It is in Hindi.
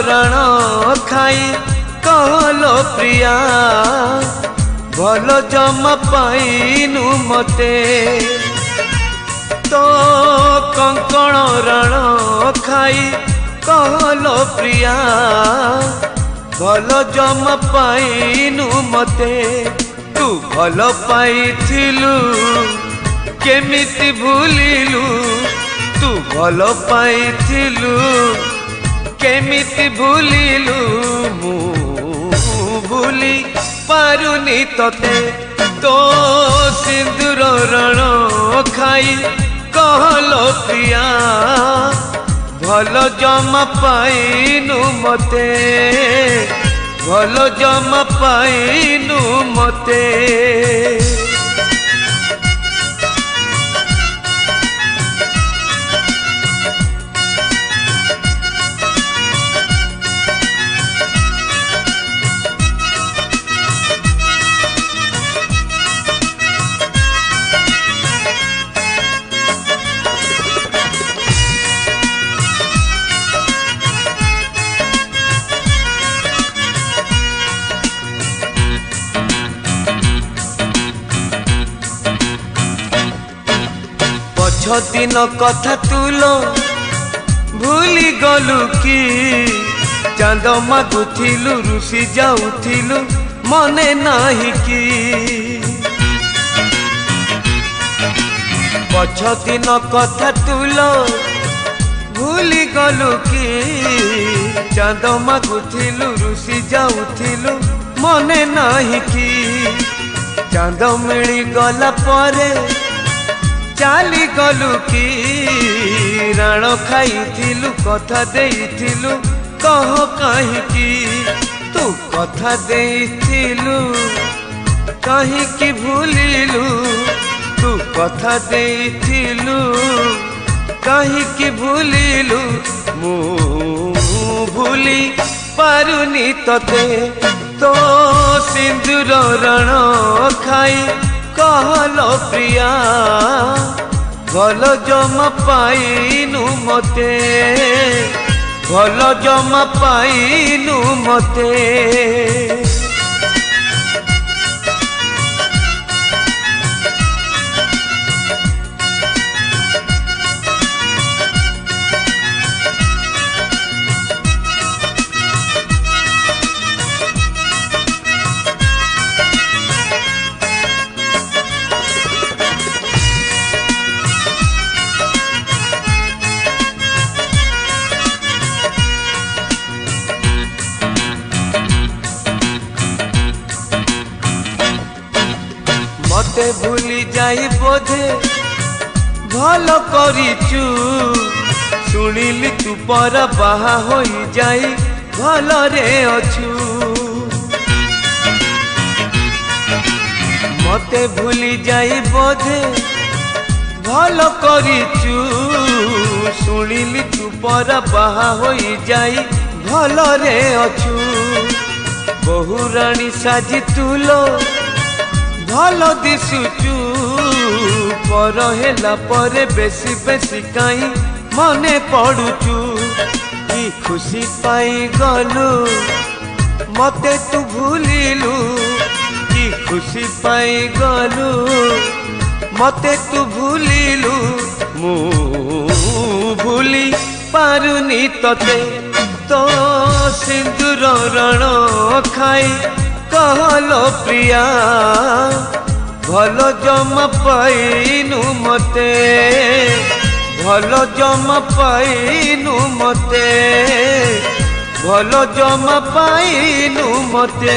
रण खाई कहलो प्रिया भल जम पाइनु मते तो कंकण रण खाई कहलो प्रिया भल जम पाइनु मते तू भल पाइथिलु केमिति भूलिलु तू भल पाइथिलु केमिति भूलिलु मु भूली पारुनी तते तो सिंदूर रण खाई कहलो प्रिया भल जम पाइनु मते भल जम पाइनु मते दिन कथा तुलो भूली गलु कि चांद मागुथिलु रुसी जाउथिलु मने नाही कि पछ दिन कथा तुलो भूली गलु कि चांद मागुथिलु रुसी जाउथिलु मने नाही कि चांद मिली गला परे चाली गलु कि राण खाइथिलु कथा देइथिलु कह कहीं तू कथा देइथिलु कहीं कि भूलिलु तू कथा देइथिलु कहीं कि भूलिलु मु भूली पारुनी तते तो सिंदूर रण खाई कहलो प्रिया भल जम पाइनु मते भल जम पाइनु मते मते भूली जाई बोधे भल करिचु सुनिली तू पर बाहा होई जाई भल रे अछु मते भूली जाई बोधे भल करिचु सुनिली तू पर बाहा होई जाई भल रे अछु बहु रानी साजी तुलो भल दिशुचु पर हेला परे बेसी बेसी काई मने पड़ुचु कि खुशी पाई गलु मते तू भूलिलु कि खुशी पाई गलु मते तू भूलिलु मु भूली पारुनी तते तो सिंदूर रण खाई कहलो प्रिया भल जम पाइनु मते भल जम पाइनु मते भल जम पाइनु मते।